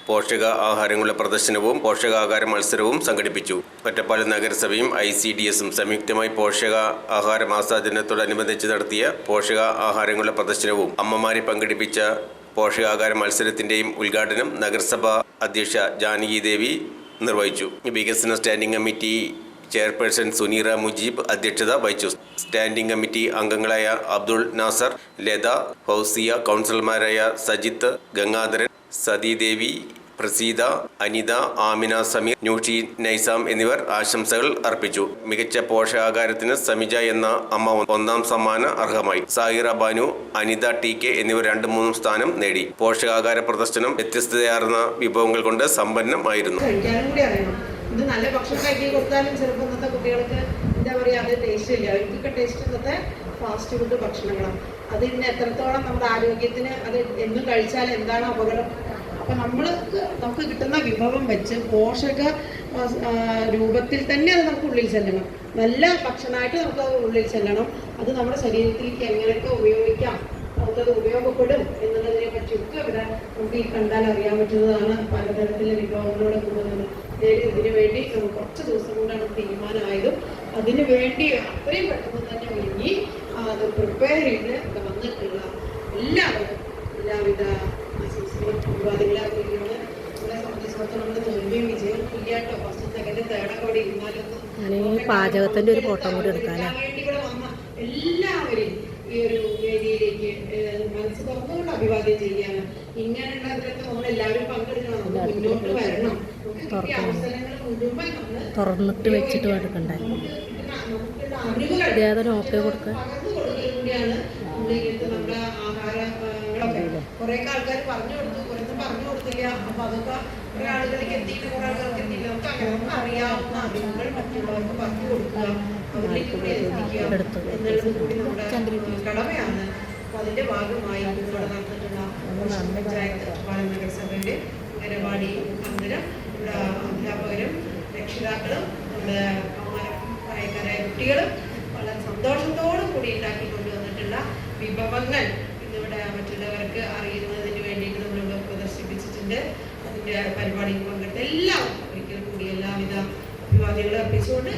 പോഷക ആഹാരങ്ങളുടെ പ്രദർശനവും പോഷകാഹാര മത്സരവും സംഘടിപ്പിച്ചു. ഒറ്റപ്പാലം നഗരസഭയും ICDSും സംയുക്തമായി പോഷക ആഹാര മാസാചരണത്തോടനുബന്ധിച്ച് നടത്തിയ പോഷക ആഹാരങ്ങളുടെ പ്രദർശനവും അമ്മമാരെ പങ്കെടുപ്പിച്ച പോഷകാഹാര മത്സരത്തിന്റെയും ഉദ്ഘാടനം നഗരസഭാ അധ്യക്ഷ ജാനകി ദേവി നിർവഹിച്ചു. വികസന standing committee chairperson Suneera Mujeeb അധ്യക്ഷത വഹിച്ചു. സ്റ്റാൻഡിംഗ് കമ്മിറ്റി അംഗങ്ങളായ അബ്ദുൾ നാസർ, ലത, ഫൗസിയ, കൗൺസിലർമാരായ സജിത്ത്, ഗംഗാധരൻ, സതീദേവി, പ്രസീത, അനിത, ആമിന, സമീർ, ന്യൂഷി, നൈസാം എന്നിവർ ആശംസകൾ അർപ്പിച്ചു. മികച്ച പോഷകാഹാരത്തിന് സമിജ എന്ന അമ്മ 1ാം സമ്മാനം അർഹമായി. സാഹിറ ബാനു, അനിത TK എന്നിവർ 2-3 സ്ഥാനം നേടി. പോഷകാഹാര പ്രദർശനം വ്യത്യസ്തതയാർന്ന വിഭവങ്ങൾ കൊണ്ട് സമ്പന്നമായിരുന്നു. ഇത് നല്ല ഭക്ഷണം കഴിക്കി കൊടുത്താലും ചിലപ്പോൾ ഇന്നത്തെ കുട്ടികൾക്ക് എന്താ പറയുക, അത് ടേസ്റ്റ് ഇല്ല. അവർക്കൊക്കെ ടേസ്റ്റ് ഇന്നത്തെ ഫാസ്റ്റ് ഫുഡ് ഭക്ഷണങ്ങളാണ്. അതിന് എത്രത്തോളം നമ്മുടെ ആരോഗ്യത്തിന് അത് എന്നും കഴിച്ചാൽ എന്താണ് അപകടം. അപ്പം നമുക്ക് കിട്ടുന്ന വിഭവം വെച്ച് പോഷക രൂപത്തിൽ തന്നെ അത് നമുക്ക് ഉള്ളിൽ ചെല്ലണം. നല്ല ഭക്ഷണമായിട്ട് നമുക്കത് ഉള്ളിൽ ചെല്ലണം. അത് നമ്മുടെ ശരീരത്തിലേക്ക് എങ്ങനെയൊക്കെ ഉപയോഗിക്കാം, നമുക്കത് ഉപയോഗപ്പെടും എന്നുള്ളതിനെ പറ്റിയൊക്കെ ഇവിടെ നമുക്ക് ഈ കണ്ടാൽ അറിയാൻ പറ്റുന്നതാണ്. പലതരത്തിലെ വിഭവങ്ങളോട് കൊണ്ടുവന്നത് ഇതിനു വേണ്ടി കുറച്ച് ദിവസം കൊണ്ടാണ് തീരുമാനമായതും അതിനു വേണ്ടി അത്രയും പെട്ടെന്ന് തന്നെ ഒരുങ്ങി അത് പ്രിപ്പയർ ചെയ്ത് വന്നിട്ടുള്ള എല്ലാവരും എല്ലാവിധ അഭിവാദ്യങ്ങളാണ്. നമ്മളെ സംബന്ധിച്ചിടത്തോളം നമ്മുടെ തോൽവിയും വിജയവും ഇല്ലാട്ടോ. ഫസ്റ്റ് സെക്കൻഡ് തേർഡൊക്കെ അവിടെ ഇരുന്നാലും പാചകത്തിന്റെ ഒരു ഫോട്ടോ കൂടി എടുക്കാൻ വേണ്ടി ഇവിടെ വന്ന എല്ലാവരെയും ഈ ഒരു വേദിയിലേക്ക് മനസ്സ് തുറന്നുകൊണ്ട് അഭിവാദ്യം ചെയ്യാൻ. ഇങ്ങനെയുള്ള അതിലൊക്കെ നമ്മളെല്ലാവരും പങ്കെടുക്കണം, മുന്നോട്ട് വരണം. അവസരങ്ങൾ മുഴുവൻ തുറന്നിട്ട് വെച്ചിട്ട് എടുക്കണ്ടേ, പകർന്നു കൊടുക്കലൂടെയാണ് നമ്മളിങ്ങനത്തെ നമ്മുടെ ആഹാരങ്ങളൊക്കെ കുറേയൊക്കെ ആൾക്കാർ പറഞ്ഞു കൊടുത്തു, കുറേയൊന്നും പറഞ്ഞു കൊടുത്തില്ല. അപ്പൊ അതൊക്കെ കുറെ ആളുകളിലേക്ക് എത്തിയിട്ട് കുറെ ആൾക്കാർക്ക് എത്തിയില്ല. നമുക്ക് അറിയാവുന്ന അറിവുകൾ മറ്റുള്ളവർക്ക് പറഞ്ഞു കൊടുക്കുക, അവരിലേക്ക് കൂടി എത്തിക്കുക എന്നുള്ളത് കൂടി നമ്മുടെ കടമയാണ്. അപ്പൊ അതിന്റെ ഭാഗമായി ഇവിടെ നടന്നിട്ടുള്ള പഞ്ചായത്ത് ഒറ്റപ്പാലം നഗരസഭയുടെ അംഗനവാടി മുഖാന്തരം ഇവിടെ അധ്യാപകരും രക്ഷിതാക്കളും നമ്മുടെ പ്രായക്കാരായ കുട്ടികളും വളരെ സന്തോഷത്തോടു കൂടി ഉണ്ടാക്കി കൊണ്ടുവന്നിട്ടുള്ള വിഭവങ്ങൾ ഇന്നിവിടെ മറ്റുള്ളവർക്ക് അറിയുന്നതിന് വേണ്ടിയിട്ട് നമ്മളിവിടെ പ്രദർശിപ്പിച്ചിട്ടുണ്ട്. അതിൻ്റെ പരിപാടിയിൽ പങ്കെടുത്ത എല്ലാവർക്കും ഒരിക്കൽ കൂടി എല്ലാവിധ അഭിവാദ്യങ്ങളും അർപ്പിച്ചുകൊണ്ട്